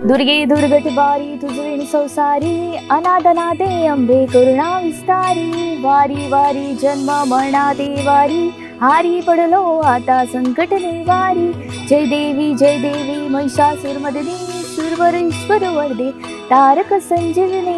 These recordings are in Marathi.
दुर्गे दुर्गट बारी तुझविण संसारी अनादनादे अंबे करुणा विस्तारी वारी वारी जन्म मरणादे वारी हारी पडलो आता संकट निवारी जय देवी महिषासुरमर्दिनी सुरवर ईश्वर वरदे तारक संजीवनी।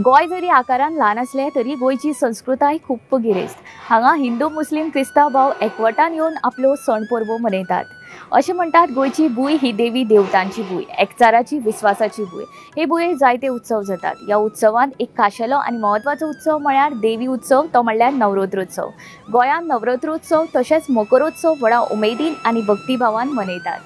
गोय जरी आकारान ल्हान असले तरी गोयची संस्कृताय खूब गिरेस्त। हांगा हिंदू मुस्लिम क्रिस्ताव भाव एकवटान येवन आपलो सण परबो मनयतात। अशें म्हणटात गोयची भूंय ही देवी देवतांची भूंय, एकचाराची विस्वासाची भूंय। हे भुंयेर जायते उत्सव जातात। ह्या उत्सवांत एक खाशेलो आनी महत्वाचो उत्सव म्हळ्यार देवी उत्सव, तो म्हळ्यार नवरात्रोत्सव। गोंयांत नवरात्रोत्सव तशेंच मकरोत्सव व्हडा उमेदीन आनी भक्तिभावान मनयतात।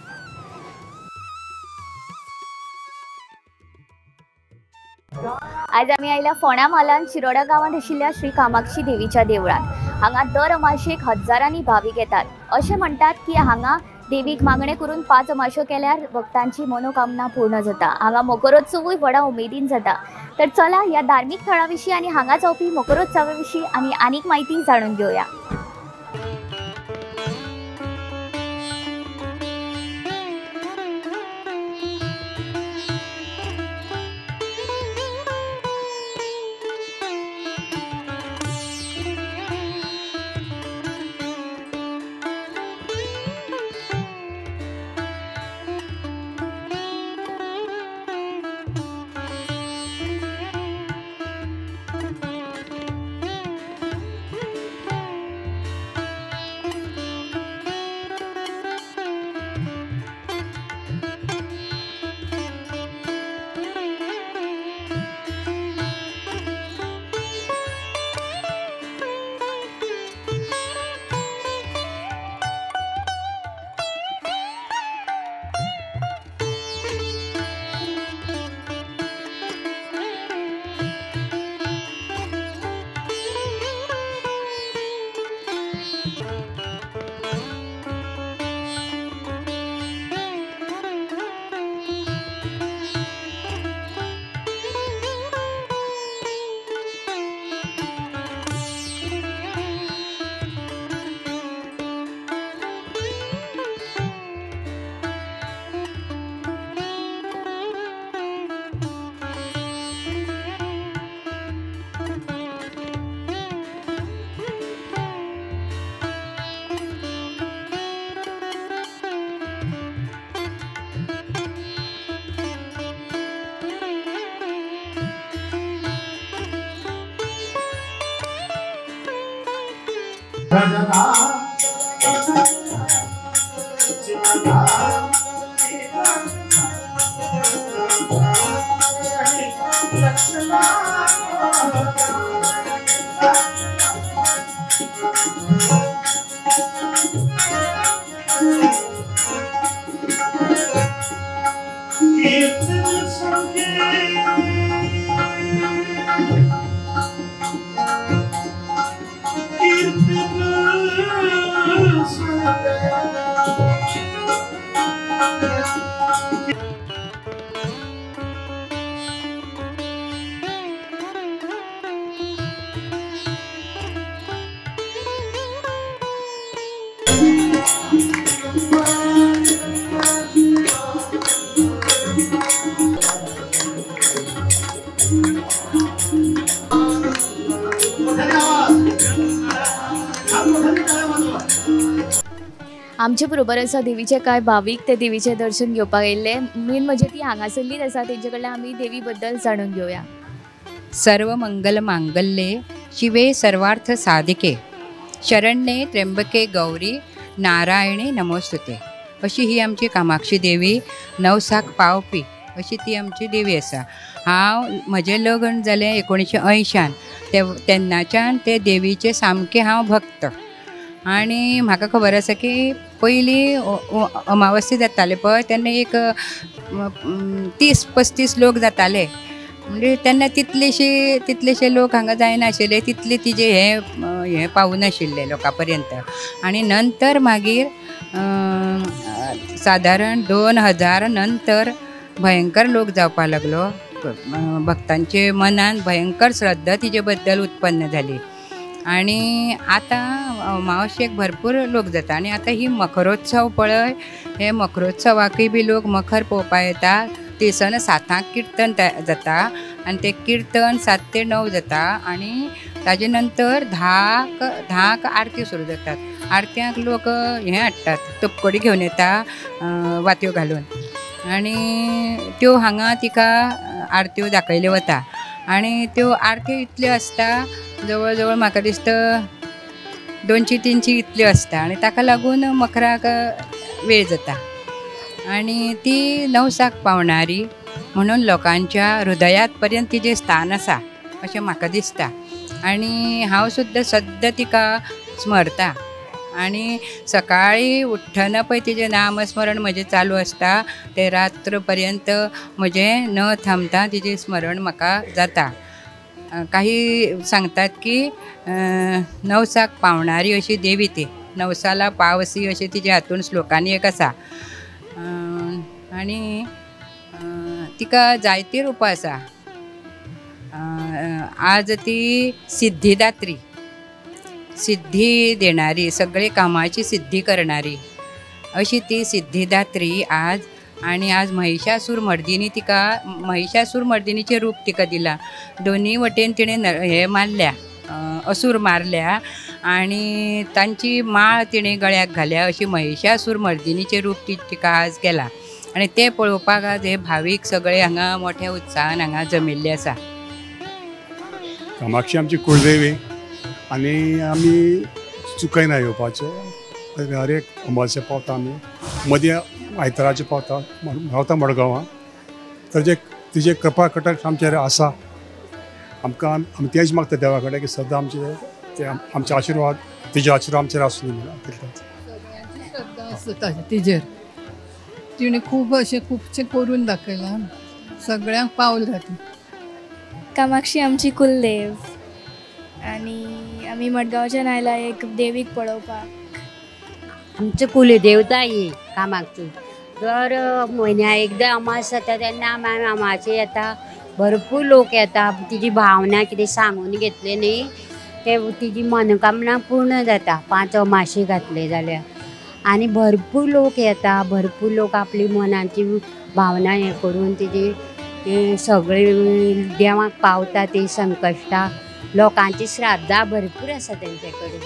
आज आमी आयल्या फोंडा म्हालांत शिरोडा गांवांत आशिल्ल्या श्री कामाक्षी देवीच्या देवळांत। हांगा दर अमाशेक हजारांनी भाविक येतात। अशें म्हणटात की हांगा देवीक मागणें करून 5 अमाशो केल्यार भक्तांची मनोकामना पूर्ण जाता। हांगा मकरोत्सवूय व्हडा उमेदीन जाता। तर चला ह्या धार्मीक थळा विशीं आनी हांगा जावपी मकरोत्सवा विशीं आनी आनीक म्हायती जाणून घेवया। आमचे बरोबर आसा देवीचे कांय भावीक ते देवीचे दर्शन घेवपाक येयल्ले. मेन म्हणजे ती हांगासरलीच आसा, तेंचे कडल्यान आमी देवी बद्दल जाणून घेवया. सर्व मंगल मांगल्ये शिवे सर्वार्थ साधिके शरण्ये त्र्यंबके गौरी नारायणे नमोस्तुते. अशी ही आमची कामाक्षी देवी नवसाक पावपी अशी ती आमची देवी आसा. म्हजें लग्न जालें 1980 तेन्नाच्यान ते देवीचे सामकें हांव भक्त. आनी म्हाका खबर आसा की पयलीं अमावस्या जाताले पळय तेन्ना एक 30-35 लोक जाताले. म्हणजे तेन्ना तितलेशे लोक हांगा जायनाशिल्ले, तितले तिजे हे पावूनाशिल्ले लोकां पर्यंत. आनी नंतर मागीर सादारण 2000 नंतर भयंकर लोक जावपाक लागलो. भक्तांचे मनान भयंकर श्रद्धा तिजे बद्दल उत्पन्न जाली. आनी आतां अमावस्येक भरपूर लोक जाता. आनी आतां ही मकरोत्सव पळय, हे मकरोत्सवाकूय बी लोक मखर पळोवपाक येता. थंयसन 7 किर्तन जाता आनी ते किर्तन 7 ते 9 जाता. आनी ताजे नंतर 10 आरती सुरू जातात. आरत्यांक लोक हे हाडटात, तपकडी घेवन येता वात्यो घालून. आनी त्यो हांगा तिका आरत्यो दाखयल्यो वता. आनी त्यो आरत्यो इतल्यो आसता, जवळ जवळ म्हाका दिसता 200-300 इतल्यो आसता. आनी ताका लागून मकराक वेळ जाता. आनी ती नवसाक पावणारी म्हणून लोकांच्या हृदयात पर्यंत तिजें स्थान आसा अशें म्हाका दिसता. आनी हांव सुद्दां सद्दां तिका स्मरता. आनी सकाळीं उठ्ठना पळय तिजें नामस्मरण म्हजें चालू आसता, ते रात्र पर्यंत म्हजें न थांबता तिजें स्मरण म्हाका जाता. काही सांगतात की नवसाक पावणारी अशी देवी ती, नवसाला पावसी अशें तिच्या हातून श्लोकांनी एक आसा. आनी तिका जायतीं रुपां आसा. आज ती सिद्धिदात्री, सिद्धी देणारी, सगळे कामाची सिद्धी करणारी अशी ती सिद्धिदात्री आज. आनी आज महिषासूर मर्दिनी तिका, महिषासूर मर्दिनीचें रूप तिका दिलां. दोनी वटेन तिणें हे मारल्या, असूर मारल्या आनी तांची माळ तिणें गळ्याक घाल्या. अशी महिषासूर मर्दिनीचें रूप तिका आज केलां. आनी तें पळोवपाक आज हे भावीक सगळे हांगा मोठ्या उत्साहान हांगा जमिल्ले आसा. कामाक्षी आमची कुळदेवी आनी आमी चुकयना येवपाचें. हर एक अमावस्या पावता आमी, मदीं आयताराचे पावता मडगांवां. तर तिजे कृपा कटाक्ष आमचेर आसा. आमी तेच मागता देवा कडेन की सद्दां आमचे आशिर्वाद, तिजे आशिर्वाद आमचेर आसूं म्हणून. तिजेर तिणें खूब खुबशें करून दाखयलां, सगळ्यांक पावलां ती. कामाक्षी आमची कुलदेव आनी आमी मडगांवच्यान आयला एक देवीक पळोवपाक. आमची कुलदेवता ही कामाक्षी. दर म्हयन्या एकदां अमास जाता तेन्ना आमी अमावास्ये येता. भरपूर लोक येता. तिजी भावना कितें सांगून घेतले न्ही ते तिजी मनोकामना पूर्ण जाता. 5 अमाशे घातले जाल्यार. आनी भरपूर लोक येता. भरपूर लोक आपली मनाची भावना हे करून तिजी सगळे देवाक पावता. ती संकश्टां लोकांची श्राद्धा भरपूर आसा तेंचे कडेन.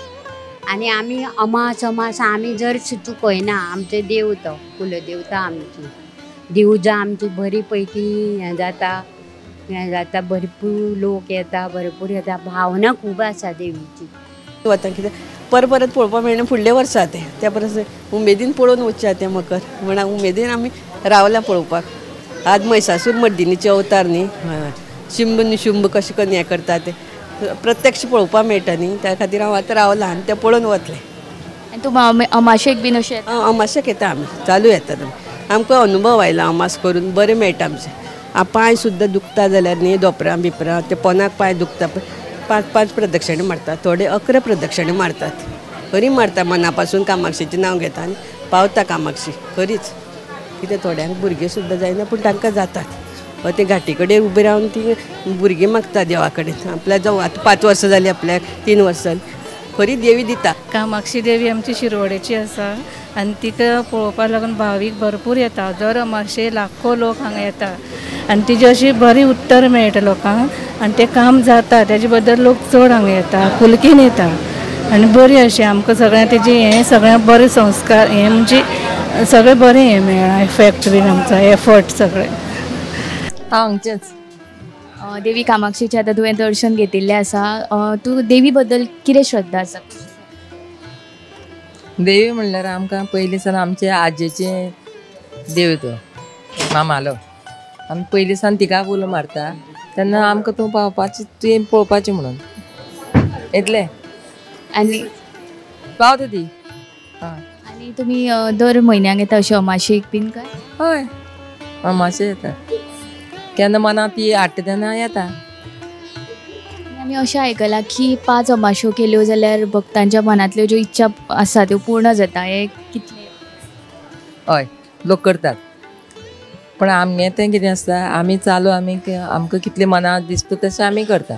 आनी आमी अमास आमी जर चुकयना, आमचो देव तो कुलदेवता आमची. दिवजां आमची बरी पैकी हें जाता. भरपूर लोक येता, भरपूर येता. भावना खूब आसा देवीची. वता कितें परत पळोवपाक मेळना फुडल्या वर्सा त्या परस उमेदीन पळोवन वचचें तें मकर म्हणून उमेदीन आमी रावल्या पळोवपाक. आज महिषासूर मर्दिनीचे अवतार न्ही, शिंब निशुंब कशें करून हें करता तें प्रत्यक्ष पळोवपाक मेळटा न्ही, त्या खातीर हांव आतां रावलां आनी तें पळोवन वतलें. आनी तूं अमाशेक बीन अशें? अमाशेक येता आमी, चालू येतात. आमकां अनुभव आयला अमास करून, बरें मेळटा आमचें. पांय सुद्दां दुखता जाल्यार न्ही, धोपरां बिपरां ते पोनाक पांय दुखता पळय, 5-5 प्रदक्षिणे मारतात. थोडे 11 प्रदक्षिणे मारतात. खरी मारता, मना पासून कामाक्षीचें नांव घेता आनी पावता कामाक्षी खरीच. कितें थोड्यांक भुरगे सुद्दां जायना पूण तांकां जातात. ते घाटी कडेन उबे रावन ती भुरगीं मागता देवा कडेन. आपल्या जावं आतां 5 वर्सां जालीं, आपल्याक 3 वर्सां खरी देवी दिता. कामाक्षी देवी आमची शिरवडेची आसा आनी तिका पळोवपाक लागून भावीक भरपूर येता. दर अमाशे लाखो लोक हांगा येता आनी तिजी अशी बरी उत्तर मेळटा लोकांक आनी तें काम जाता. तेजे बद्दल लोक चड हांगा येता, कुलकीन येता. आनी बरी अशी आमकां सगळ्यां तेजी हें सगळ्यां बरे संस्कार हें म्हणजे सगळें बरें हें मेळ्ळां इफेक्ट बीन आमचो एफर्ट सगळें हांगचेच देवी कामाक्षीचें आतां तुवें दर्शन घेतिल्लें आसा तूं देवी बद्दल कितें श्रद्धा आसा? देवी म्हणल्यार आमकां पयलीं सावन आमचे आजेचे देव तो मामालो आमी पयलीं सावन तिका उलो मारता तेन्ना आमकां तूं पावपाचें तुवें पळोवपाचें म्हणून इतलें आनी पावता ती हय आनी तुमी दर म्हयन्याक येता अशें अमाशेक बीन काय? हय मातशें येता केन्ना मना ती हाडटा तेन्ना येता. आमी अशें आयकलां की 5 अमाश्यो केल्यो जाल्यार भक्तांच्या मनांतल्यो ज्यो इच्छा आसा त्यो पूर्ण जाता. हे कितलें? हय लोक करतात पण आमगे तें कितें आसता आमी चालू आमकां कितलें मनाक दिसता तशें आमी करता.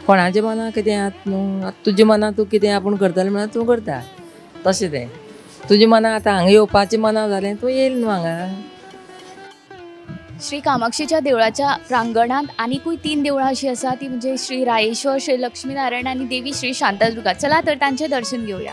कोणाच्या मनाक कितें आतां न्हू आतां तुज्या मनाक तूं कितें आपूण करतलें म्हळ्यार तूं करता तशें तें तुज्या मनाक आतां हांगा येवपाचें मनाक जालें तूं येयल न्हू हांगा. श्री कामाक्षीच्या देवळाच्या प्रांगणात आनीकूय 3 देवळां अशीं आसा ती म्हणजे श्री रायेश्वर, श्री लक्ष्मीनारायण आनी देवी श्री शांतादुर्गा. चला तर तांचें दर्शन घेवया.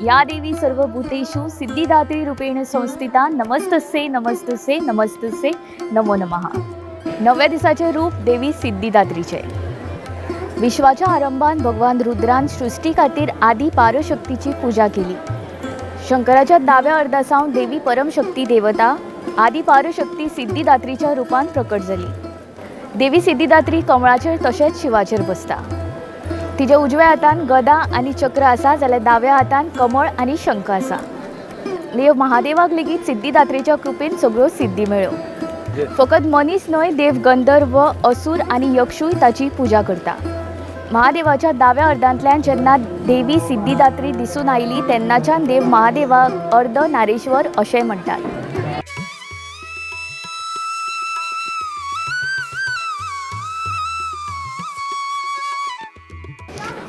या देवी सर्वभूतेषु सिद्धिदात्री रूपेण संस्थिता नमस्तस्ये नमस्तस्ये नमस्तस्ये नमो नमः. 9व्या दिसाचे रूप देवी सिद्धिदात्रीचे. विश्वाच्या आरंभान भगवान रुद्रान सृष्टी खातीर आदी पारशक्तीची पूजा केली. शंकराच्या दाव्या अर्धासावन देवी परमशक्ती देवता आदी पारशक्ती सिद्धिदात्रीच्या रुपान प्रकट जाली. देवी सिद्धिदात्री कमळाचेर तशेंच शिवाचेर बसता. तिच्या उजव्या हातान गदा आनी चक्र आसा जाल्यार दाव्या हातान कमळ आनी शंख आसा. देव महादेवाक लेगीत सिद्धिदात्रेच्या कृपेन सगळ्यो सिद्धी मेळ्यो. फकत मनीस न्हय देव गंधर्व असुर आनी यक्षूय ताची पूजा करता. महादेवाच्या दाव्या अर्धांतल्यान जेन्ना देवी सिद्धिदात्री दिसून आयली तेन्नाच्यान देव महादेवाक अर्ध नारेश्वर अशें म्हणटात.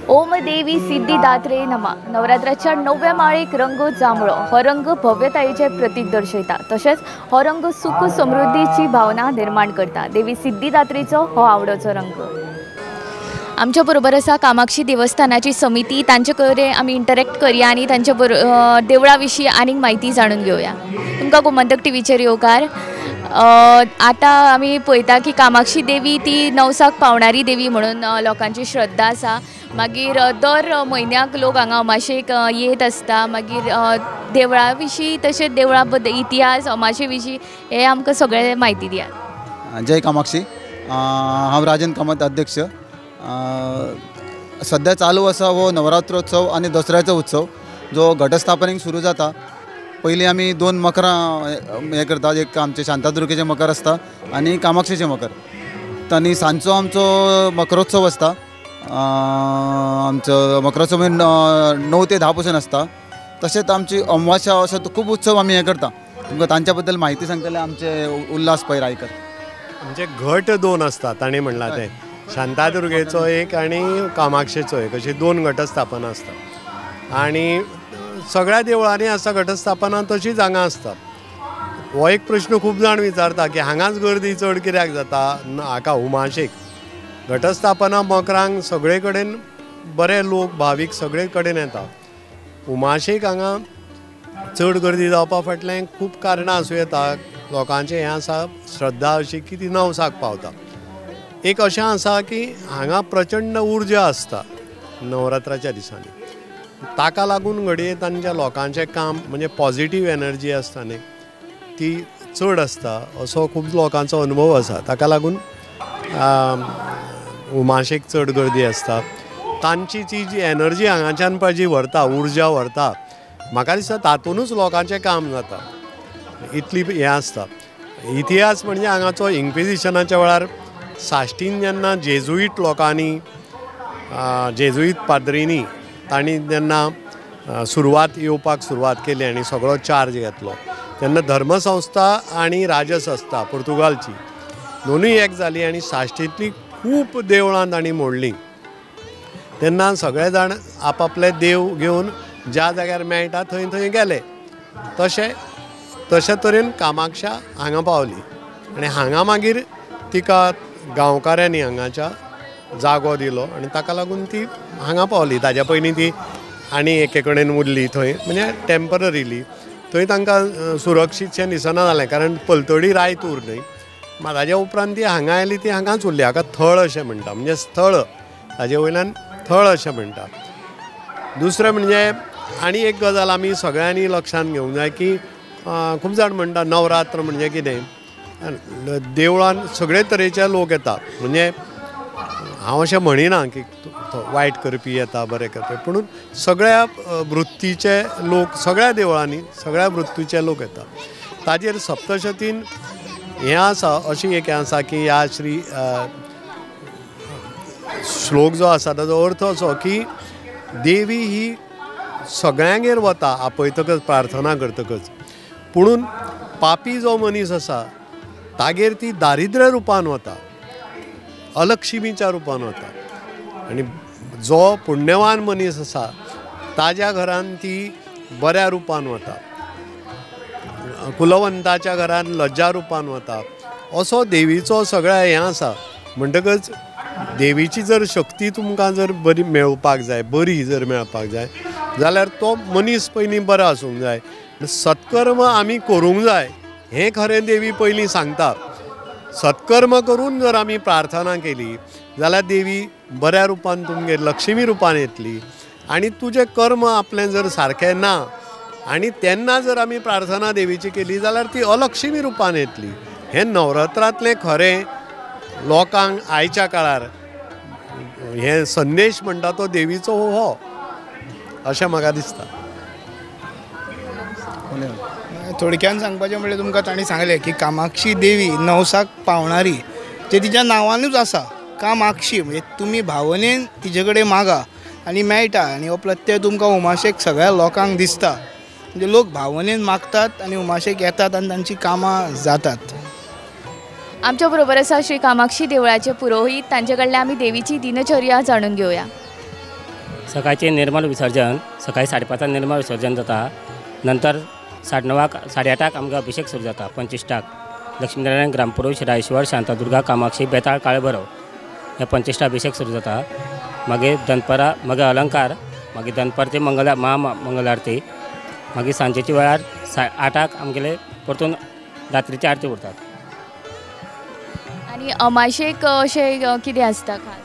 ओम देवी सिद्धिदात्रे नमः. नवरात्राच्या 9व्या माळेक रंग जांबळो हो रंग भव्यतायेचे प्रतीक दर्शयता. तशेंच हो रंग सुख समृद्धीची भावना निर्माण करता. देवी सिद्धिदात्रेचो हो आवडोचो रंग. आमच्या बरोबर आसा कामाक्षी देवस्थानाची समिती. तांचे कडेन आमी इंटरॅक्ट करया आनी तांच्या देवळा विशीं आनीक म्हायती जाणून घेवया. तुमकां गोमंतक टीव्हीचेर येवकार. आतां आमी पळयता की कामाक्षी देवी ती नवसाक पावणारी देवी म्हणून लोकांची श्रद्धा आसा. मागीर दर म्हयन्याक लोक हांगा अमाशेक येत आसता. मागीर देवळा विशीं तशेंच देवळा बद्दल इतिहास अमाशे विशीं हे आमकां सगळें म्हायती दियात. जय कामाक्षी. हांव राजन कामत अध्यक्ष. सध्या चालू आसा हो नवरात्रोत्सव आनी दसऱ्याचो उत्सव जो घटस्थापनेक सुरू जाता. पयलीं आमी 2 मकरां हें करतात. एक आमचे शांतादुर्गेचें मकर आसता आनी कामाक्षीचें मकर. आनी सांजचो आमचो मकरोत्सव आसता. आमचो मकरोत्सव 9 ते 10 पसून आसता. तशेंच आमची अमावस्या असो खूब उत्सव आमी हें करता. तुमकां तांच्या बद्दल म्हायती सांगतले आमचे उल्हास पै रायकर. म्हणजे घट 2 आसता ताणें म्हणलां तें शांतादुर्गेचो एक आनी कामाक्षेचो एक अशी 2 घटस्थापना आसता. आनी सगळ्या देवळांनी आसा घटस्थापना तशीच हांगा आसता. हो एक प्रश्न खूब जाण विचारता की हांगाच गर्दी चड कित्याक जाता हाका उमाशेक. घटस्थापना मकरांक सगळे कडेन बरे लोक भावीक सगळे कडेन येता. उमाशेक हांगा चड गर्दी जावपा फाटल्यान खूब कारणां आसूं येता. लोकांचें हें आसा श्रद्धा अशी की ती नवसाक पावता. एक अशें आसा की हांगा प्रचंड उर्जा आसता नवरात्राच्या दिसांनी. ताका लागून घडये तांच्या लोकांचें काम म्हणजे पॉझिटीव एनर्जी आसता न्ही ती चड आसता असो खूब लोकांचो अनुभव आसा. ताका लागून उमाशेक चड गर्दी आसता. तांची ती जी एनर्जी हांगाच्यान पळय जी व्हरता उर्जा व्हरता म्हाका दिसता तातूनच लोकांचें काम जाता. इतली हें आसता. इतिहास म्हणजे हांगाचो इन्क्विजिशनाच्या वेळार साश्टीन जेन्ना जेजुईट लोकांनी जेजुईत पाद्रींनी तांणी जेन्ना येवपाक सुरवात केली आनी सगळो चार्ज घेतलो तेन्ना धर्मसंस्था आनी राजसंस्था पुर्तुगालची दोनूय एक जाली आनी साश्टींतलीं खूब देवळां तांणी मोडलीं. तेन्ना सगळे जाण आपआपले देव घेवन ज्या जाग्यार मेळटा थंय थंय गेले. तशे तरेन कामाक्षा हांगा पावली आनी हांगा मागीर तिका गांवकाऱ्यांनी हांगाच्या जागो दिलो आनी ताका लागून ती हांगा पावली. ताज्या पयलीं ती आनी एके कडेन उरली थंय म्हणजे टेम्पररीली थंय तांकां सुरक्षीतशें दिसना जालें कारण पलतडी रायत उर न्हय. ताज्या उपरांत ती हांगा आयली ती हांगाच उरली. हाका थळ अशें म्हणटा म्हणजे स्थळ ताजे वयल्यान थळ अशें म्हणटा. दुसरें म्हणजे आनी एक गजाल आमी सगळ्यांनी लक्षांत घेवंक जाय की खूब जाण म्हणटा नवरात्र म्हणजे कितें देवळान सगळे तरेचे लोक येता म्हणजे हांव अशें म्हणिना की वायट करपी येता बरें करपी पूण सगळ्या वृत्तीचे लोक सगळ्या देवळांनी सगळ्या वृत्तीचे लोक येता. ताजेर सप्तशतीन हें आसा अशी एक हें आसा की ह्या श्लोक जो आसा ताजो अर्थ असो की देवी ही सगळ्यांगेर वता आपयतकच प्रार्थना करतकच पुणून पापी जो मनीस आसा तागेर ती दारिद्र्य रुपान वता अलक्ष्मीच्या रुपान वता आनी जो पुण्यवान मनीस आसा ताज्या घरान ती बऱ्या रुपान वता कुलवंताच्या घरान लज्जा रुपान वता. असो देवीचो सगळ्या हें आसा. म्हणटकच देवीची जर शक्ती तुमकां जर बरी मेळपाक जाय बरी जर मेळपाक जाय जाल्यार तो मनीस पयलीं बरो आसूंक जाय. सत्कर्म आमी करूंक जाय हें खरें देवी पयलीं सांगता. सत्कर्म करून जर आमी प्रार्थना केली जाल्यार देवी बऱ्या रुपान तुमगेर लक्ष्मी रुपान येतली आनी तुजें कर्म आपलें जर सारकें ना आनी तेन्ना जर आमी प्रार्थना देवीची केली जाल्यार ती अलक्ष्मी रुपान येतली. हें नवरात्रांतलें खरें लोकांक आयच्या काळार हे संदेश म्हणटा तो देवीचो हो अशें म्हाका दिसता. थोडक्यान सांगपाचें म्हणल्यार तुमकां तांणी सांगलें की कामाक्षी देवी नवसाक पावणारी जे तिच्या नांवानूच आसा कामाक्षी म्हणजे तुमी भावनेन तिचे कडेन मागा आनी मेळटा आनी हो प्रत्यय तुमकां उमाशेक सगळ्या लोकांक दिसता. म्हणजे लोक भावनेन मागतात आनी उमाशेक येतात आनी तांची कामां जातात. आमच्या बरोबर आसा श्री कामाक्षी देवळाचे पुरोहित तांचे कडल्यान आमी देवीची दिनचर्या जाणून घेवया. सकाळचे निर्मल विसर्जन सकाळी 5:30 निर्मल विसर्जन जाता. नंतर 9:30 8:30 आमकां अभिषेक सुरू जाता. 25टाक लक्ष्मीनारायण ग्रामपुरुष रायश्वर शांतादुर्गा कामाक्षी बेताळ काळेभरव हे 25 अभिषेक सुरू जाता. मागीर दनपारां मागीर अलंकार मागीर दनपारची मंगल आरती मागीर सांजेच्या वेळार 8:00 आमगेले परतून रात्रीची आरती उरतात. आनी अमाशेक अशें कितें आसता खास?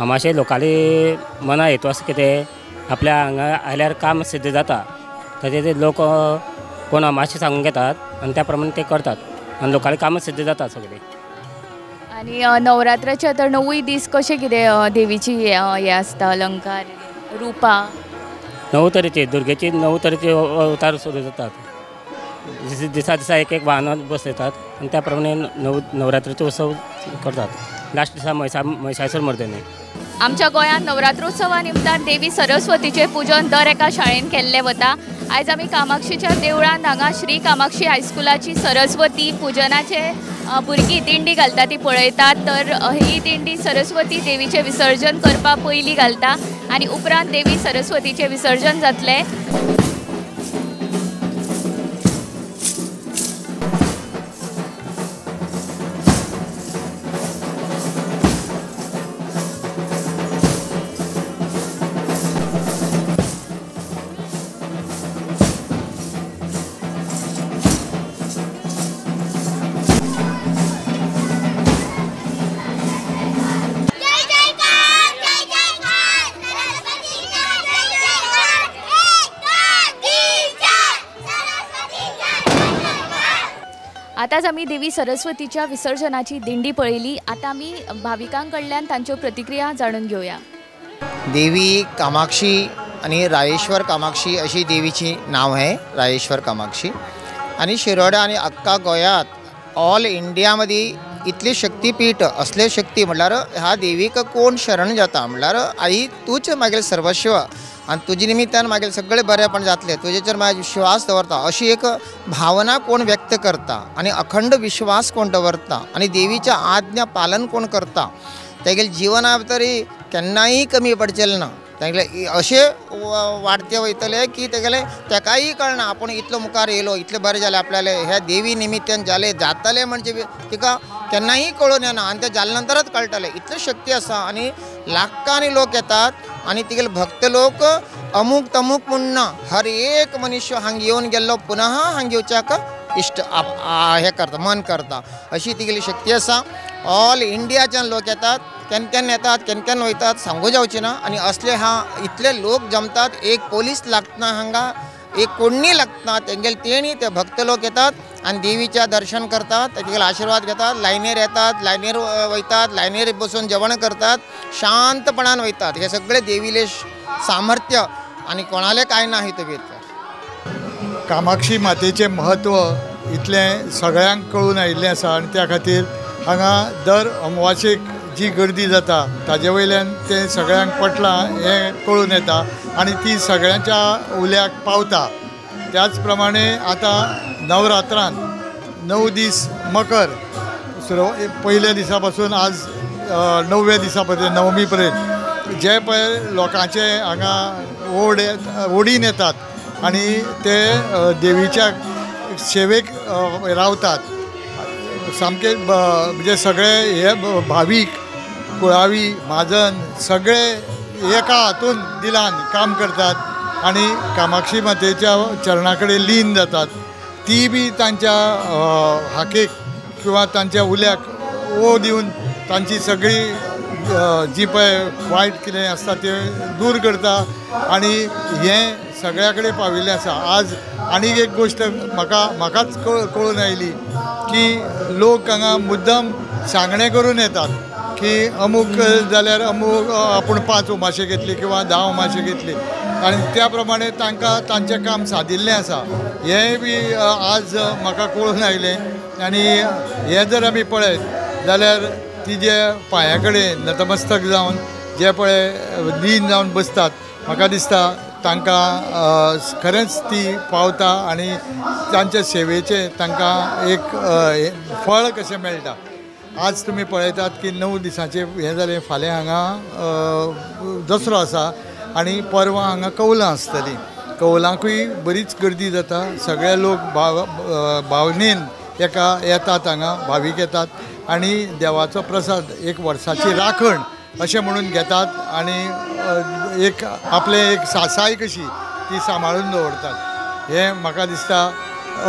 अमाशे लोकाली मना हेतू आसा कितें आपल्या हांगा आयल्यार काम सिद्ध जाता ताचे ते लोक कोण अमाशे सांगून घेतात आनी त्या प्रमाणे ते करतात आनी लोकाली कामां सिद्ध जाता सगळी. आनी नवरात्राचे तर 9 दीस कशें कितें देवीची हें आसता अलंकार रुपां 9 तरेची दुर्गेची 9 तरेचे अवतार सुरू जातात. दिसा दिसा एक वाहन बसयतात आनी त्या प्रमाणे नवरात्रीचो उत्सव करतात. लास्ट दिसा महिषासूर मर्दिनी. आमच्या गोंयांत नवरात्रोत्सवा निमतान देवी सरस्वतीचे पूजन दर एका शाळेन केल्लें वता. आयज आमी कामाक्षीच्या देवळांत हांगा श्री कामाक्षी हायस्कुलाची सरस्वती पूजनाचे भुरगीं दिंडी घालता ती पळयतात. तर ही दिंडी सरस्वती देवीचे विसर्जन करपा पयलीं घालता आनी उपरांत देवी सरस्वतीचे विसर्जन जातलें. आताच आम्ही देवी सरस्वतीच्या विसर्जनाची दिंडी पळयली. आता आम्ही भाविकांकडल्यान तांच्यो प्रतिक्रिया जाणून घेऊया. देवी कामाक्षी आणि रायेश्वर कामाक्षी अशी देवीची नाव आहे, रायेश्वर कामाक्षी. आणि शिरोडा आणि अख्खा गोंयांत ऑल इंडियामध्ये इतली शक्तीपीठ असले शक्ती म्हटल्यार ह्या देवीक कोण शरण जाता म्हटल्यार आई तूच मागील सर्वस्व आणि तुजे निमित्तान मागील सगळे बरेपण जातले, तुजेचेर माझा विश्वास दवरता अशी एक भावना कोण व्यक्त करता आणि अखंड विश्वास कोण दवरता आणि देवीच्या आज्ञा पालन कोण करता तेगेले जिवना भितरी केन्नाय कमी पडचेले ना. तेगेले अशे वाडते वयतले की तेगेले तेकाय कळना आपण इतलो मुखार येयलो, इतले बरें जालें आपल्याले ह्या देवी निमित्तान जाले जातले म्हणजे तिका केन्नाय कळून येना आनी ते जाले नंतरच कळटले. इतली शक्ती आसा आणि लाखांनी लोक येतात आणि तिगेले भक्त लोक अमूक तमूक म्हूण ना, हर एक मनुष्य हांगा येवन गेल्लो पुनः हांगा येवच्याक इश्ट हे करता मन करता अशी तिगेली शक्ती आसा. ऑल इंडियाच्यान लोक येतात, केन्ना येतात केन्ना वयतात सांगू जावचे ना. आणि असले इतले लोक जमतात, एक पोलीस लागतना हांगा, एक कोणी लागतना तेंगेले तेणी ते भक्त लोक येतात आणि देवीच्या दर्शन करतात, तेगेले आशीर्वाद घेतात, लायनीर येतात, लायनीर वयतात, लायनीर बसून जेवण करतात, शांतपणान वयतात. हे सगळे देवीले सामर्थ्य आणि कोणाले काय नाही ते भितर. कामाक्षी मातेचें महत्व इतलें सगळ्यांक कळून आयिल्लें आसा आणि त्या खातीर हांगा दर अमावाशेक जी गर्दी जाता ताजे वयल्यान तें सगळ्यांक पटलां हें कळून येता आणि ती सगळ्यांच्या उल्याक पावता. त्याच प्रमाणे आतां नवरात्रांत 9 दीस मकर पयल्या दिसा पासून आज 9व्या दिसा पर्यंत नवमी पर्यंत जे पळय लोकांचे हांगा ओडीन येतात आणि ते देवीच्या सेवेक रावतात. सामके म्हणजे सगळे हे भावीक कुळावी महाजन सगळे एका हातून दिलान काम करतात आणि कामाक्षी मातेच्या चरणा कडेन लीन जातात. ती बी तांच्या हाकेक किंवा तांच्या उल्याक ओ दिवन तांची सगळी जी पळय वायट कितें आसता तें दूर करता आणि हें सगळ्या कडेन पाविल्लें आसा. आज आनीक एक गोश्ट म्हाकाच कळून आयली की लोक हांगा मुद्दम सांगणें करून येतात की अमूक जाल्यार अमूक आपूण 5 उमाशे घेतली किंवा 10 उमाशे घेतली आणि त्या प्रमाणे तांकां तांचें काम सादिल्लें आसा. हें बी आज म्हाका कळून आयलें आणि हें जर आमी पळयत जाल्यार तिजे पांया कडेन नतमस्तक जावन जे पळय लीन जावन बसतात म्हाका दिसता तांकां खरेंच ती पावता आणि तांच्या सेवेचें तांकां एक फळ कशें मेळटा. आज तुमी पळयतात की 9 दिसांचे हें जालें, फाल्यां हांगा दसरो आसा आणि परवां हांगा कौलां आसतलीं. कौलांकूय बरीच गर्दी जाता, सगळे लोक भावनेन येतात हांगा, भावीक येतात आणि देवाचो प्रसाद एक वर्साची राखण अशें म्हणून घेतात आणि एक आपले एक सासाय कशी ती सांबाळून दवरतात. हें म्हाका दिसता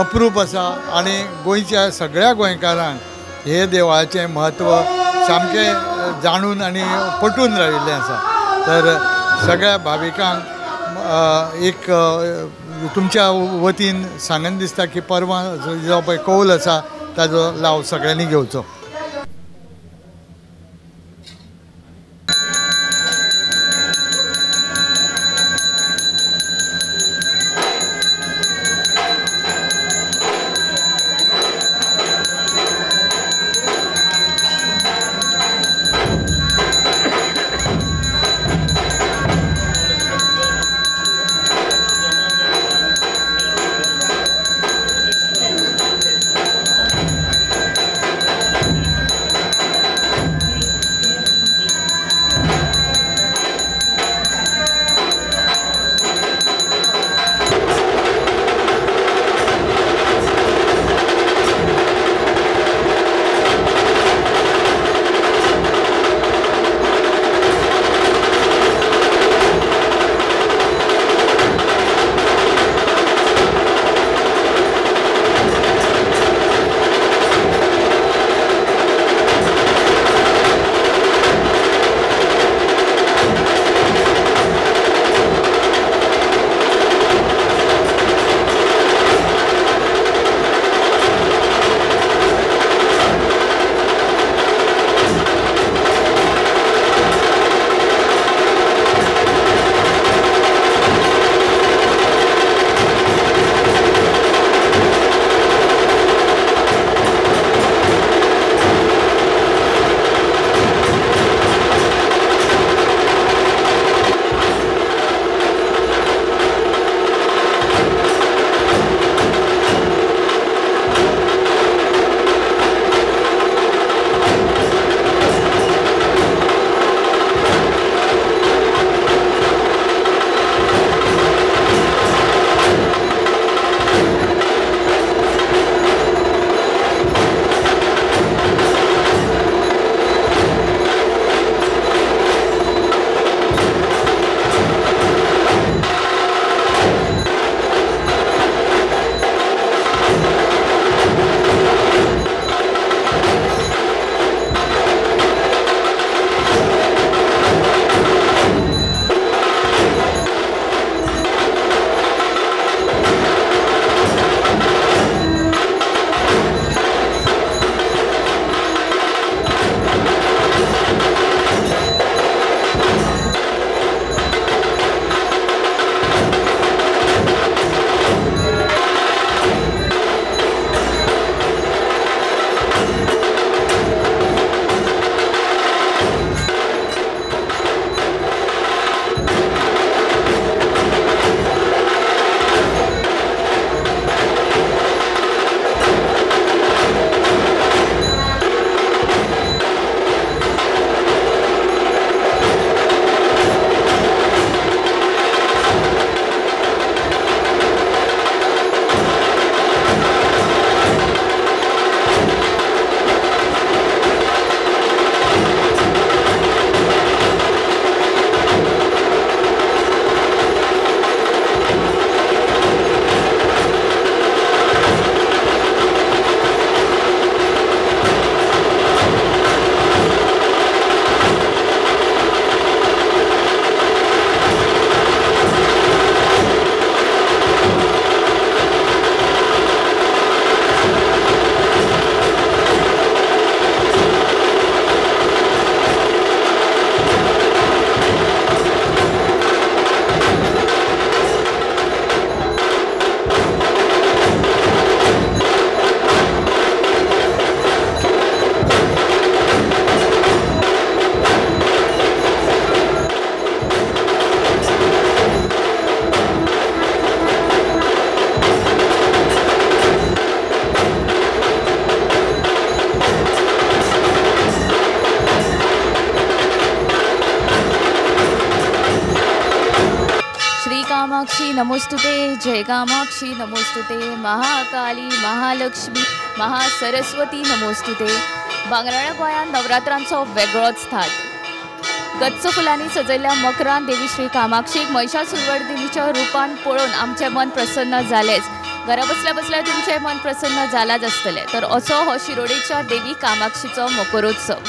अप्रूप आसा आणि गोंयच्या सगळ्या गोंयकारांक हे देवाचें म्हत्व सामकें जाणून आणि पटून राविल्लें आसा. तर सगळ्या भाविकांक एक तुमच्या वतीन सांगन दिसता की परवां जो पळय कौल आसा ताजो लाव सगळ्यांनी घेवचो. नमोस्तुते, जय कामाक्षी नमोस्तुते, महाकाली महालक्ष्मी महासरस्वती नमोस्तुते. बांगराळ्या गोंयांत नवरात्रांचो वेगळोच थाट. गच्च फुलांनी सजयल्ल्या मकरान देवी श्री कामाक्षीक महिषासुरवर्दिनीच्या रूपान पळोवन आमचें मन प्रसन्न जालेंच. घरा बसल्या बसल्या तुमचें मन प्रसन्न जालाच आसतलें. तर असो हो शिरोडेच्या देवी कामाक्षीचो मकरोत्सव.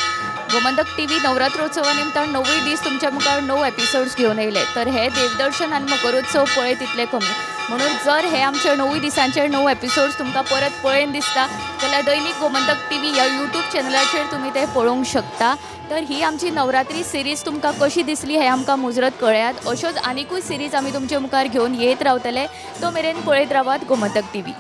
गोमंतक टीव्ही नवरात्रोत्सवा निमतान 9 दीस तुमच्या मुखार 9 एपिसोड्स घेवन येयले. तर हे देवदर्शन आनी मकरोत्सव पळय तितले कमी. म्हणून जर हे आमचे 9 दिसांचे 9 एपिसोड्स तुमकां परत पळयन दिसता जाल्यार दैनीक गोमंतक टीव्ही ह्या यूट्यूब चॅनलाचेर तुमी ते पळोवंक शकता. तर ही आमची नवरात्री सिरीज तुमकां कशी दिसली हे आमकां मुजरत कळयात. अश्योच आनिकूय सिरीज आमी तुमचे मुखार घेवन येत रावतले. तो मेरेन पळयत रावात गोमंतक टीव्ही.